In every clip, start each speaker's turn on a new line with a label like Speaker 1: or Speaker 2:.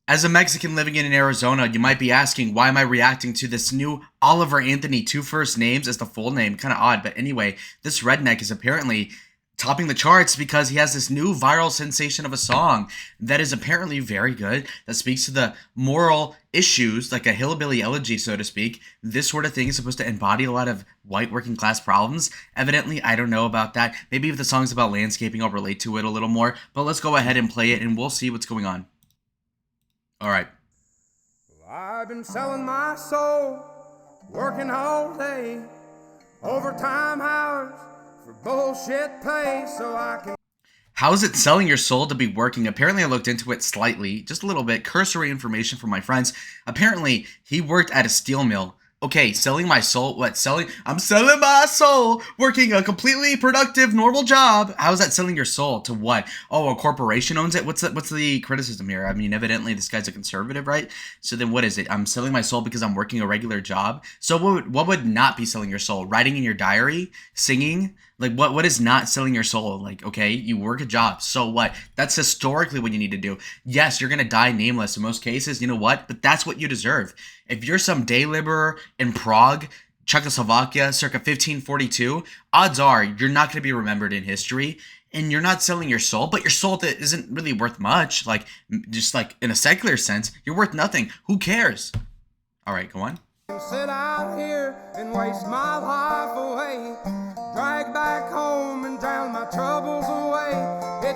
Speaker 1: As a Mexican living in Arizona, you might be asking, why am I reacting to this new Oliver Anthony, two first names as the full name? Kind of odd, but anyway, this redneck is apparently topping the charts because he has this new viral sensation of a song that is apparently very good, that speaks to the moral issues, like a hillbilly elegy, so to speak. This sort of thing is supposed to embody a lot of white working class problems. Evidently, I don't know about that. Maybe if the song's about landscaping, I'll relate to it a little more, but let's go ahead and play it and we'll see what's going on. All right.
Speaker 2: Well, I've been selling my soul, working all day, overtime hours for bullshit pay, so I can.
Speaker 1: How is it selling your soul to be working? Apparently, I looked into it slightly, just a little bit, cursory information from my friends. Apparently, he worked at a steel mill. Okay, selling my soul, what, selling? I'm selling my soul, working a completely productive, normal job. How is that selling your soul to what? Oh, a corporation owns it? What's the criticism here? I mean, evidently this guy's a conservative, right? So then what is it? I'm selling my soul because I'm working a regular job? So what would not be selling your soul? Writing in your diary? Singing? Like, what is not selling your soul? Like, okay, you work a job, so what? That's historically what you need to do. Yes, you're gonna die nameless in most cases, you know what? But that's what you deserve. If you're some day laborer in Prague, Czechoslovakia, circa 1542, odds are you're not gonna be remembered in history, and you're not selling your soul, but your soul that isn't really worth much, like, just like in a secular sense, you're worth nothing. Who cares? All right, go on.
Speaker 2: Sit out here and waste my life away, drag back home and drown my troubles away.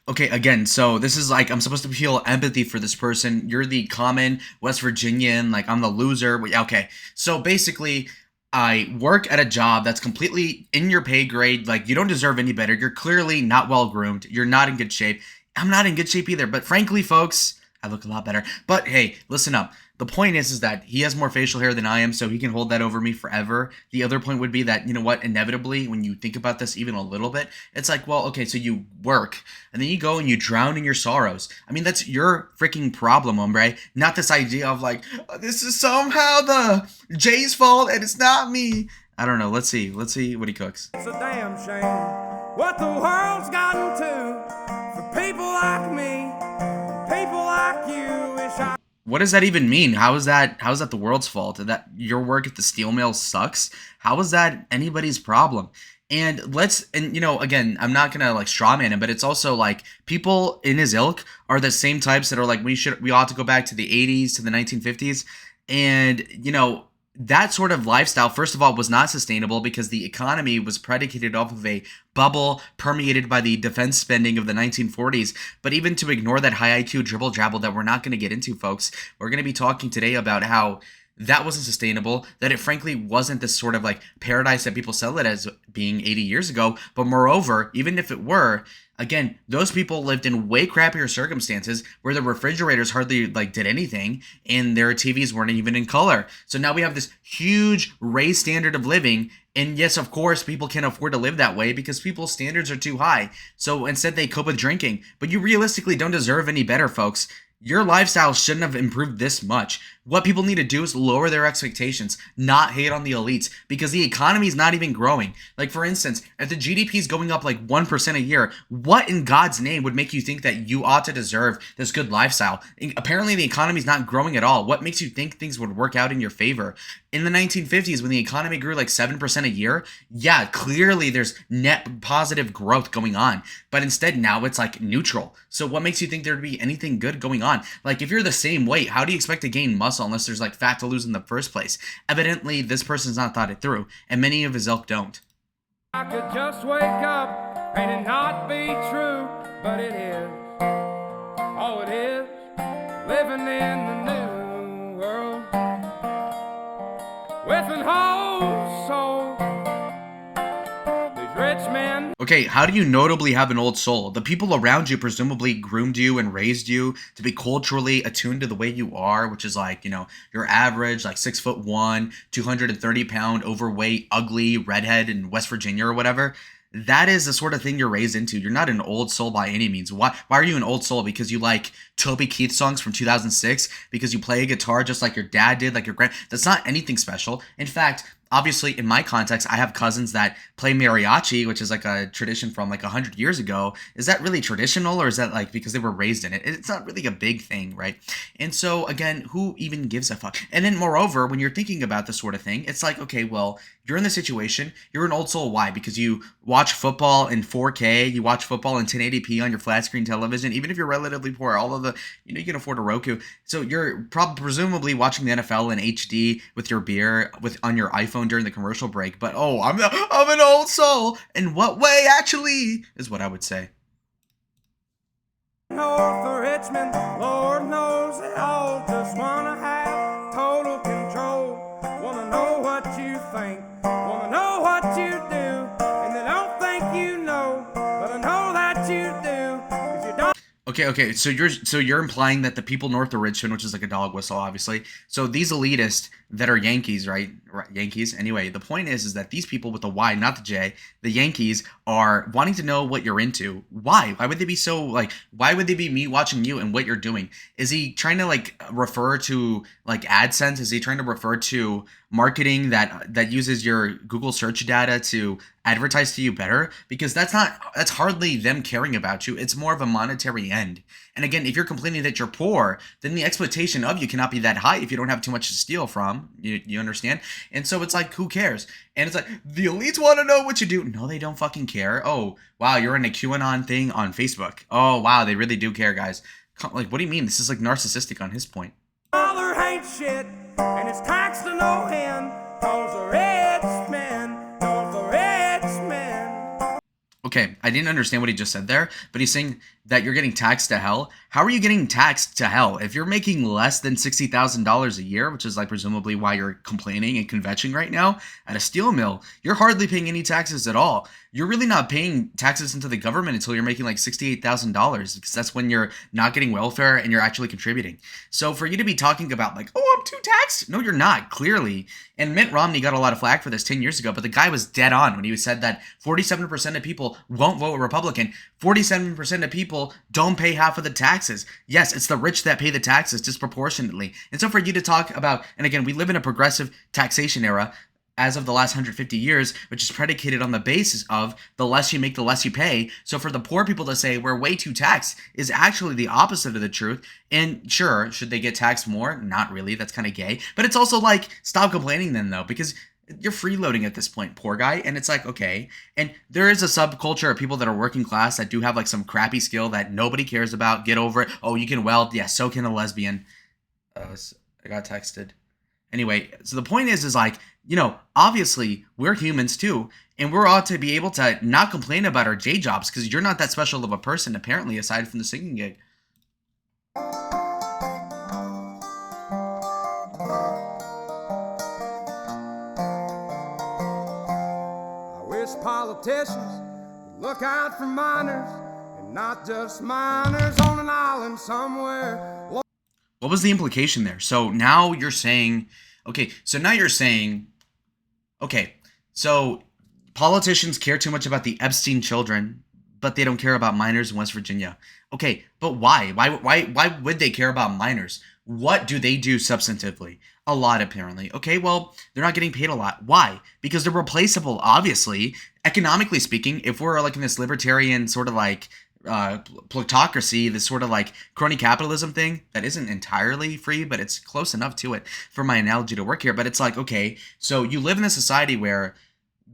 Speaker 1: Okay, again, so this is like, I'm supposed to feel empathy for this person. You're the common West Virginian, like, I'm the loser. Okay, so basically, I work at a job that's completely in your pay grade. Like, you don't deserve any better. You're clearly not well groomed. You're not in good shape. I'm not in good shape either. But frankly, folks, I look a lot better. But hey, listen up. The point is that he has more facial hair than I am, so he can hold that over me forever. The other point would be that, you know what, inevitably, when you think about this even a little bit, it's like, well, okay, so you work, and then you go and you drown in your sorrows. I mean, that's your freaking problem, hombre. Not this idea of like, oh, this is somehow the Jay's fault, and it's not me. I don't know. Let's see what he cooks.
Speaker 2: It's a damn shame what the world's gotten to for people like me, people like you. Wish I.
Speaker 1: What does that even mean? How is that the world's fault? That your work at the steel mill sucks? How is that anybody's problem? And you know, again, I'm not gonna like straw man him, but it's also like people in his ilk are the same types that are like, we ought to go back to the 80s, to the 1950s. And, you know, that sort of lifestyle, first of all, was not sustainable because the economy was predicated off of a bubble permeated by the defense spending of the 1940s. But even to ignore that high IQ dribble jabble that we're not going to get into, folks, we're going to be talking today about how that wasn't sustainable, that it frankly wasn't this sort of like paradise that people sell it as being 80 years ago. But moreover, even if it were, again, those people lived in way crappier circumstances where the refrigerators hardly like did anything and their TVs weren't even in color. So now we have this huge raised standard of living. And yes, of course, people can't afford to live that way because people's standards are too high. So instead they cope with drinking. But you realistically don't deserve any better, folks. Your lifestyle shouldn't have improved this much. What people need to do is lower their expectations, not hate on the elites, because the economy is not even growing. Like, for instance, if the GDP is going up like 1% a year, what in God's name would make you think that you ought to deserve this good lifestyle? Apparently, the economy is not growing at all. What makes you think things would work out in your favor? In the 1950s, when the economy grew like 7% a year, yeah, clearly there's net positive growth going on. But instead, now it's like neutral. So what makes you think there'd be anything good going on? Like, if you're the same weight, how do you expect to gain muscle unless there's like fat to lose in the first place? Evidently, this person's not thought it through, and many of his ilk don't.
Speaker 2: I could just wake up and it not be true, but it is. Oh, it is. Living in the new world with an whole soul. These rich men.
Speaker 1: Okay, how do you notably have an old soul? The people around you presumably groomed you and raised you to be culturally attuned to the way you are, which is like, you know, your average, like 6'1", 230-pound, overweight, ugly, redhead in West Virginia or whatever. That is the sort of thing you're raised into. You're not an old soul by any means. Why are you an old soul? Because you like Toby Keith songs from 2006? Because you play a guitar just like your dad did, like your grand? That's not anything special. In fact, obviously in my context, I have cousins that play mariachi, which is like a tradition from like 100 years ago. Is that really traditional, or is that like because they were raised in it? It's not really a big thing, right? And so again, who even gives a fuck? And then moreover, when you're thinking about this sort of thing, it's like, okay, well, you're in the situation, you're an old soul. Why? Because you watch football in 4K, you watch football in 1080p on your flat screen television, even if you're relatively poor, all of the, you can afford a Roku. So you're presumably watching the NFL in HD with your beer with on your iPhone during the commercial break. But oh, I'm an old soul. In what way, actually, is what I would say.
Speaker 2: North of Richmond, Lord knows they all just wanna have total control. Wanna know what you think, wanna know what you do, and they don't think you know, but I know that you do, 'cause you don't.
Speaker 1: Okay. So you're implying that the people north of Richmond, which is like a dog whistle, obviously. So these elitists that are Yankees, right? Yankees. Anyway, the point is that these people with the Y, not the J, the Yankees are wanting to know what you're into. Why? Why would they be so like? Why would they be me watching you and what you're doing? Is he trying to like refer to like AdSense? Is he trying to refer to marketing that uses your Google search data to advertise to you better? Because that's hardly them caring about you. It's more of a monetary end. And again, if you're complaining that you're poor, then the exploitation of you cannot be that high if you don't have too much to steal from. You understand? And so it's like, who cares? And it's like, the elites want to know what you do. No, they don't fucking care. Oh, wow, you're in a QAnon thing on Facebook. Oh, wow, they really do care, guys. Like, what do you mean? This is like narcissistic on his point.
Speaker 2: Father ain't shit, and it's taxed to no end, 'cause the rich men, 'cause the rich men.
Speaker 1: Okay, I didn't understand what he just said there, but he's saying that you're getting taxed to hell. How are you getting taxed to hell? If you're making less than $60,000 a year, which is like presumably why you're complaining and kvetching right now at a steel mill, you're hardly paying any taxes at all. You're really not paying taxes into the government until you're making like $68,000, because that's when you're not getting welfare and you're actually contributing. So for you to be talking about like, oh, I'm too taxed. No, you're not, clearly. And Mitt Romney got a lot of flack for this 10 years ago, but the guy was dead on when he said that 47% of people won't vote Republican. 47% of people don't pay half of the taxes. Yes, it's the rich that pay the taxes disproportionately. And so for you to talk about, and again, we live in a progressive taxation era as of the last 150 years, which is predicated on the basis of the less you make, the less you pay. So for the poor people to say we're way too taxed is actually the opposite of the truth. And sure, should they get taxed more? Not really. That's kind of gay. But it's also like, stop complaining then though, because you're freeloading at this point, poor guy. And it's like, okay. And there is a subculture of people that are working class that do have like some crappy skill that nobody cares about. Get over it. Oh, you can weld. Yeah, so can a lesbian. I got texted. Anyway, so the point is like, obviously we're humans too. And we're ought to be able to not complain about our day jobs because you're not that special of a person, apparently, aside from the singing gig.
Speaker 2: Politicians look out for minors, and not just minors on an island somewhere.
Speaker 1: What was the implication there? So now you're saying, okay, so politicians care too much about the Epstein children, but they don't care about minors in West Virginia. Okay, but why? Why would they care about minors? What do they do substantively? A lot, apparently. Okay, well, they're not getting paid a lot. Why? Because they're replaceable, obviously. Economically speaking, if we're like in this libertarian sort of like plutocracy, this sort of like crony capitalism thing that isn't entirely free, but it's close enough to it for my analogy to work here. But it's like, okay, so you live in a society where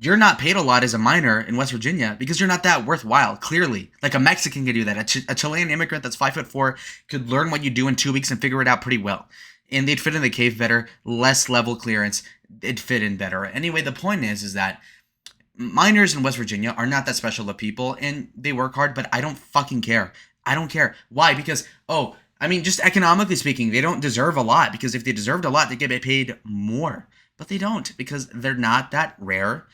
Speaker 1: you're not paid a lot as a minor in West Virginia because you're not that worthwhile, clearly. Like a Mexican could do that. A Chilean immigrant that's 5'4" could learn what you do in 2 weeks and figure it out pretty well. And they'd fit in the cave better, less level clearance, it'd fit in better. Anyway, the point is that minors in West Virginia are not that special of people, and they work hard, but I don't fucking care. I don't care. Why? Because, just economically speaking, they don't deserve a lot, because if they deserved a lot, they'd get paid more. But they don't, because they're not that rare.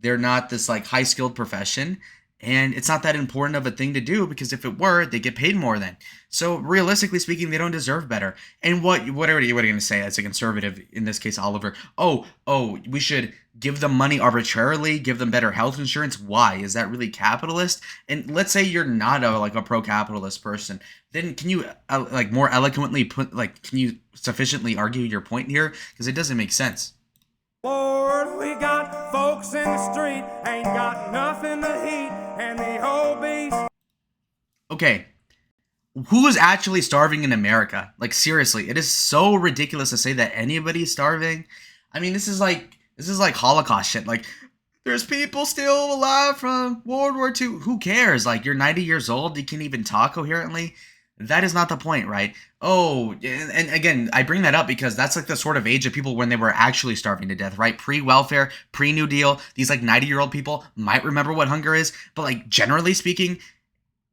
Speaker 1: They're not this like high-skilled profession, and it's not that important of a thing to do, because if it were, they get paid more then. So realistically speaking, they don't deserve better. And what are you going to say as a conservative, in this case, Oliver? Oh, we should give them money arbitrarily, give them better health insurance. Why? Is that really capitalist? And let's say you're not a pro-capitalist person. Then can you more eloquently can you sufficiently argue your point here? Because it doesn't make sense.
Speaker 2: Lord, we got folks in the street, ain't got nothing to eat, and the whole beast.
Speaker 1: Okay, who is actually starving in America? Like, seriously, it is so ridiculous to say that anybody's starving. I mean, this is like Holocaust shit. Like, there's people still alive from World War II. Who cares? Like, you're 90 years old, you can't even talk coherently. That is not the point, right? Oh, and again, I bring that up because that's like the sort of age of people when they were actually starving to death, right? Pre-welfare, pre-New Deal. These like 90-year-old people might remember what hunger is, but like generally speaking,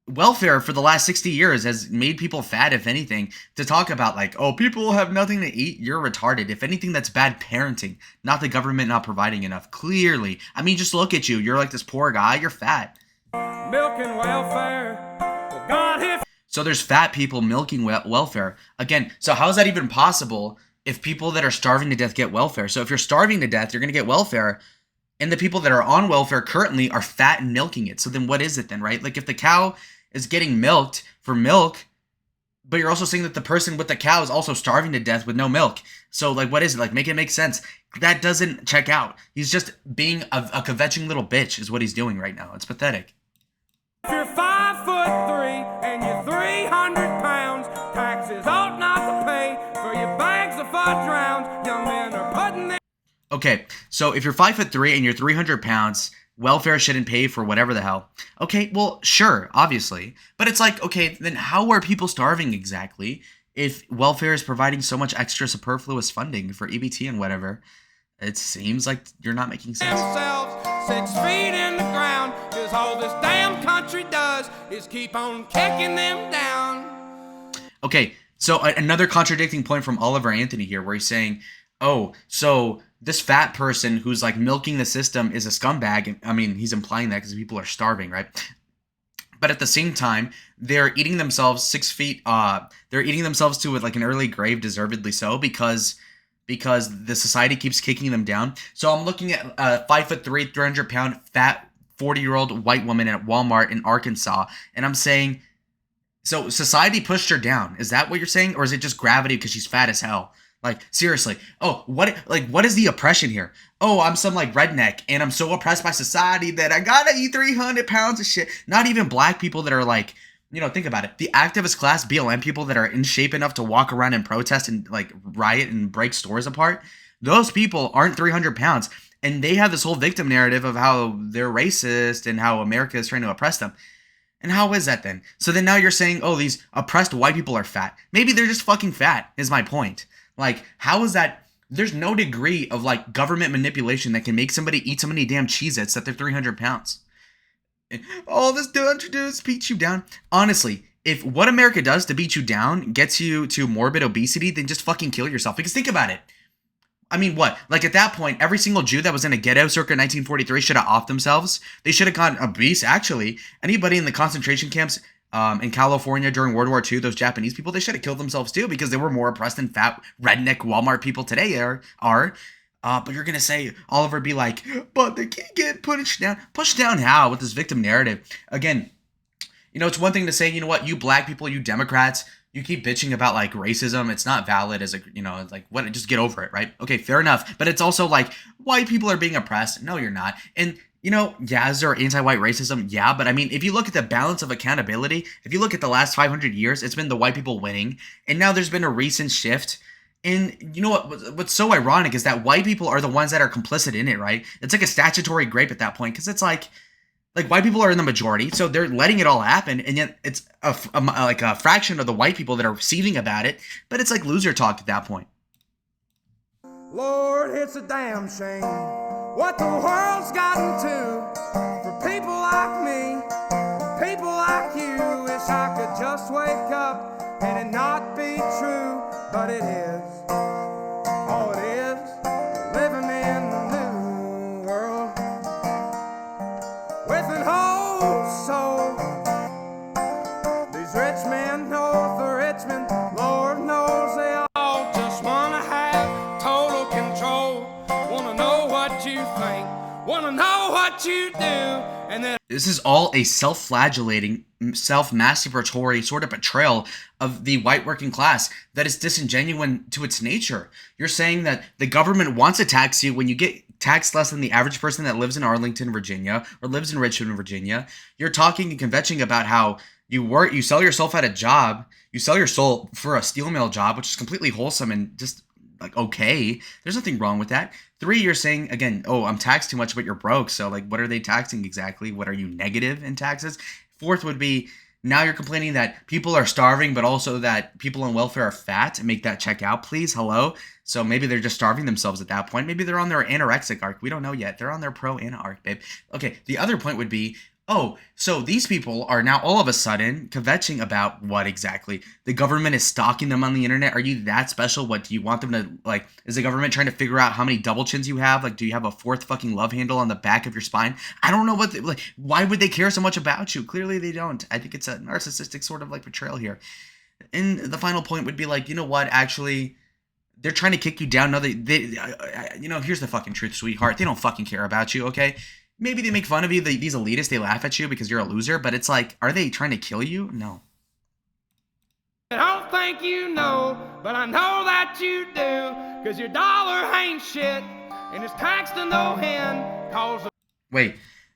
Speaker 1: welfare for the last 60 years has made people fat. If anything, to talk about like, oh, people have nothing to eat, you're retarded. If anything, that's bad parenting, not the government not providing enough. Clearly, I mean, just look at you, you're like this poor guy, you're fat.
Speaker 2: Milk and welfare. Well, God, if
Speaker 1: So there's fat people milking welfare again. So how is that even possible if people that are starving to death get welfare? So if you're starving to death, you're going to get welfare, and the people that are on welfare currently are fat and milking it. So then what is it then, right? Like if the cow is getting milked for milk, but you're also saying that the person with the cow is also starving to death with no milk. So like, what is it? Like, make it make sense. That doesn't check out. He's just being a kvetching little bitch is what he's doing right now. It's pathetic.
Speaker 2: you're 5'3" and you're 300 pounds, taxes ought not to pay for your bags of fudge rounds. Young men are putting their
Speaker 1: Okay, so if you're 5'3" and you're 300 pounds, welfare shouldn't pay for whatever the hell. Okay, well, sure, obviously. But it's like, okay, then how are people starving exactly if welfare is providing so much extra superfluous funding for EBT and whatever? It seems like you're not making sense.
Speaker 2: themselves 6 feet in the ground, 'cause all this damn country does is keep on kicking them down.
Speaker 1: Okay, so another contradicting point from Oliver Anthony here, where he's saying, oh, so this fat person who's like milking the system is a scumbag. I mean, he's implying that because people are starving, right? But at the same time, they're eating themselves 6 feet. They're eating themselves to like an early grave, deservedly so, because the society keeps kicking them down. So I'm looking at a 5'3", 300-pound fat 40-year-old white woman at Walmart in Arkansas, and I'm saying, so society pushed her down. Is that what you're saying, or is it just gravity because she's fat as hell? Like, seriously. Oh, what is the oppression here? Oh, I'm some like redneck and I'm so oppressed by society that I gotta eat 300 pounds of shit. Not even black people that are like, think about it. The activist class, BLM people that are in shape enough to walk around and protest and like riot and break stores apart. Those people aren't 300 pounds. And they have this whole victim narrative of how they're racist and how America is trying to oppress them. And how is that then? So then now you're saying, oh, these oppressed white people are fat. Maybe they're just fucking fat, is my point. Like, how is that? There's no degree of like government manipulation that can make somebody eat so many damn Cheez-Its that they're 300 pounds. All this to do is beat you down. Honestly, if what America does to beat you down gets you to morbid obesity, then just fucking kill yourself. Because think about it. I mean, what? Like at that point, every single Jew that was in a ghetto circa 1943 should have offed themselves. They should have gone obese, actually. Anybody in the concentration camps in California during World War II, those Japanese people, they should have killed themselves too because they were more oppressed than fat redneck Walmart people today are. But you're going to say, Oliver be like, but they can't get pushed down. Pushed down how? With this victim narrative. Again, it's one thing to say, you know what, you black people, you Democrats, you keep bitching about like racism. It's not valid as like what, just get over it, right? Okay, fair enough. But it's also like white people are being oppressed. No, you're not. And yeah, is there anti-white racism? Yeah, but I mean, if you look at the balance of accountability, if you look at the last 500 years, it's been the white people winning. And now there's been a recent shift. And you know what's so ironic is that white people are the ones that are complicit in it, right? It's like a statutory grape at that point because it's like white people are in the majority, so they're letting it all happen, and yet it's like a fraction of the white people that are receiving about it, but it's like loser talk at that point.
Speaker 2: Lord, it's a damn shame what the world's gotten to for people like me, people like you. Wish I could just wake up and it not be true, but it is. Oh, it is living in the new world with an whole soul. These rich men know the Richmond, Lord knows they all just wanna have total control. Wanna know what you think, wanna know what you do, And then
Speaker 1: This is all a self-flagellating, self-masturbatory sort of betrayal of the white working class that is disingenuous to its nature. You're saying that the government wants to tax you when you get taxed less than the average person that lives in Arlington, Virginia, or lives in Richmond, Virginia. You're talking and conventing about how you sell yourself at a job, you sell your soul for a steel mill job, which is completely wholesome and just like okay. There's nothing wrong with that. 3, you're saying again, oh, I'm taxed too much, but you're broke. So like, what are they taxing exactly? What are you negative in taxes? 4th would be now you're complaining that people are starving, but also that people on welfare are fat. Make that check out, please. Hello. So maybe they're just starving themselves at that point. Maybe they're on their anorexic arc. We don't know yet. They're on their pro-ana arc, babe. Okay. The other point would be, oh, so these people are now all of a sudden kvetching about what exactly? The government is stalking them on the internet. Are you that special? What do you want them to like? Is the government trying to figure out how many double chins you have? Like, do you have a 4th fucking love handle on the back of your spine? I don't know what. Like, why would they care so much about you? Clearly, they don't. I think it's a narcissistic sort of like betrayal here. And the final point would be like, you know what? Actually, they're trying to kick you down. No, here's the fucking truth, sweetheart. They don't fucking care about you. Okay. Maybe they make fun of you, these elitists, they laugh at you because you're a loser, but it's like, are they trying to kill you? No.
Speaker 2: I don't think you know, but I know that you do, cause your dollar ain't shit, and it's taxed to no end, cause
Speaker 1: Wait,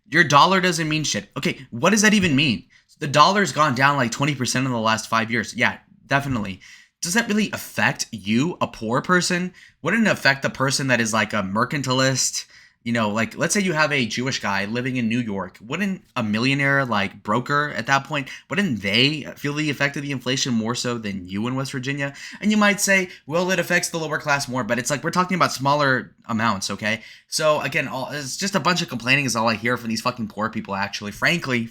Speaker 1: your dollar doesn't mean shit. Okay, what does that even mean? The dollar's gone down like 20% in the last 5 years. Yeah, definitely. Does that really affect you, a poor person? Wouldn't it affect the person that is like a mercantilist? You know, like, let's say you have a Jewish guy living in New York. Wouldn't a millionaire, like, broker at that point, wouldn't they feel the effect of the inflation more so than you in West Virginia? And you might say, well, it affects the lower class more, but it's like we're talking about smaller amounts, okay? So, again, it's just a bunch of complaining is all I hear from these fucking poor people, actually. Frankly.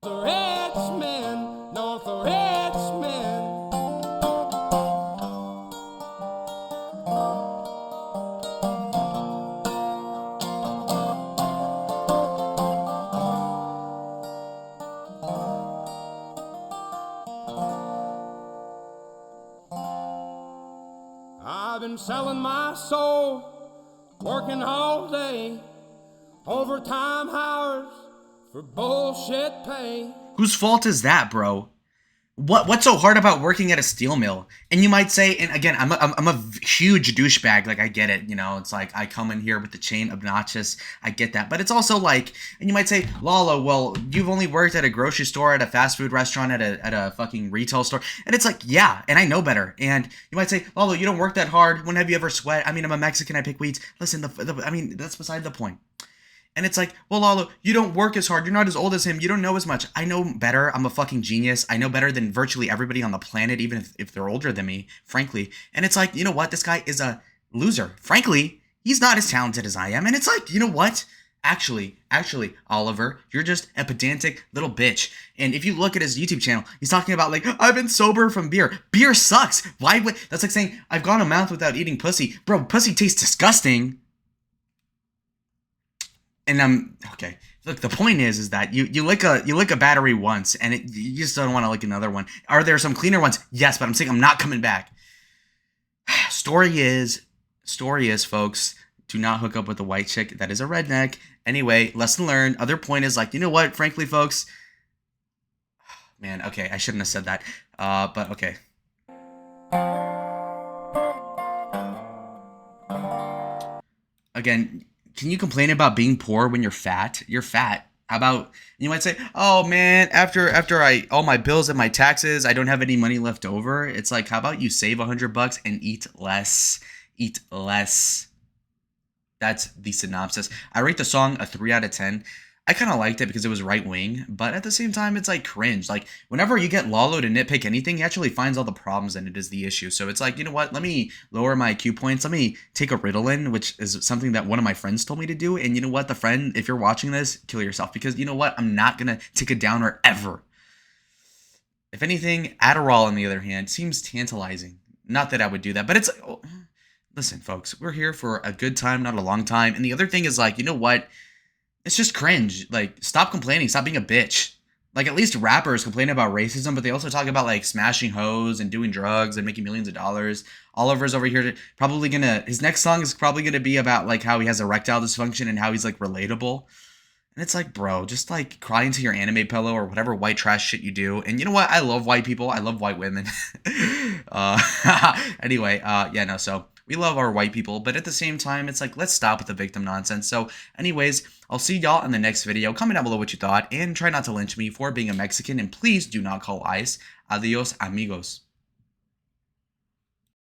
Speaker 2: the rich men, not the rich men. I've been selling my soul, working all day, overtime hours for bullshit pay.
Speaker 1: Whose fault is that, bro? What's so hard about working at a steel mill? And you might say, and again, I'm a huge douchebag. Like, I get it. You know, it's like I come in here with the chain obnoxious. I get that. But it's also like, and you might say, Lalo, well, you've only worked at a grocery store, at a fast food restaurant, at a fucking retail store. And it's like, yeah, and I know better. And you might say, Lalo, you don't work that hard. When have you ever sweat? I mean, I'm a Mexican. I pick weeds. Listen, I mean, that's beside the point. And it's like, well, Lalo, you don't work as hard. You're not as old as him. You don't know as much. I know better. I'm a fucking genius. I know better than virtually everybody on the planet, even if they're older than me, frankly. And it's like, you know what? This guy is a loser. Frankly, he's not as talented as I am. And it's like, you know what? Actually, Oliver, you're just a pedantic little bitch. And if you look at his YouTube channel, he's talking about like, I've been sober from beer. Beer sucks. Why would, that's like saying, I've gone a month without eating pussy. Bro, pussy tastes disgusting. And I'm okay. Look, the point is that you lick a battery once, and you just don't want to lick another one. Are there some cleaner ones? Yes, but I'm saying I'm not coming back. Story is, folks, do not hook up with a white chick that is a redneck. Anyway, lesson learned. Other point is like, you know what? Frankly, folks, man. Okay, I shouldn't have said that. But okay. Again. Can you complain about being poor when you're fat? You're fat. How about, you might say, oh man, after all my bills and my taxes, I don't have any money left over. It's like, how about you save $100 and eat less? Eat less. That's the synopsis. I rate the song a 3 out of 10. I kind of liked it because it was right wing, but at the same time, it's like cringe. Like, whenever you get Lalo to nitpick anything, he actually finds all the problems and it is the issue. So it's like, you know what? Let me lower my IQ points. Let me take a Ritalin, which is something that one of my friends told me to do. And you know what? The friend, if you're watching this, kill yourself because you know what? I'm not going to take a downer ever. If anything, Adderall, on the other hand, seems tantalizing. Not that I would do that, but it's... Oh, listen, folks, we're here for a good time, not a long time. And the other thing is like, you know what? It's just cringe. Like, stop complaining. Stop being a bitch. Like, at least rappers complain about racism, but they also talk about, like, smashing hoes and doing drugs and making millions of dollars. Oliver's over here his next song is probably gonna be about, like, how he has erectile dysfunction and how he's, like, relatable. And it's like, bro, just like cry into your anime pillow or whatever white trash shit you do. And you know what? I love white people. I love white women. Anyway, yeah, no, so we love our white people, but at the same time, it's like, let's stop with the victim nonsense. So, anyways, I'll see y'all in the next video. Comment down below what you thought and try not to lynch me for being a Mexican. And please do not call ICE. Adios, amigos.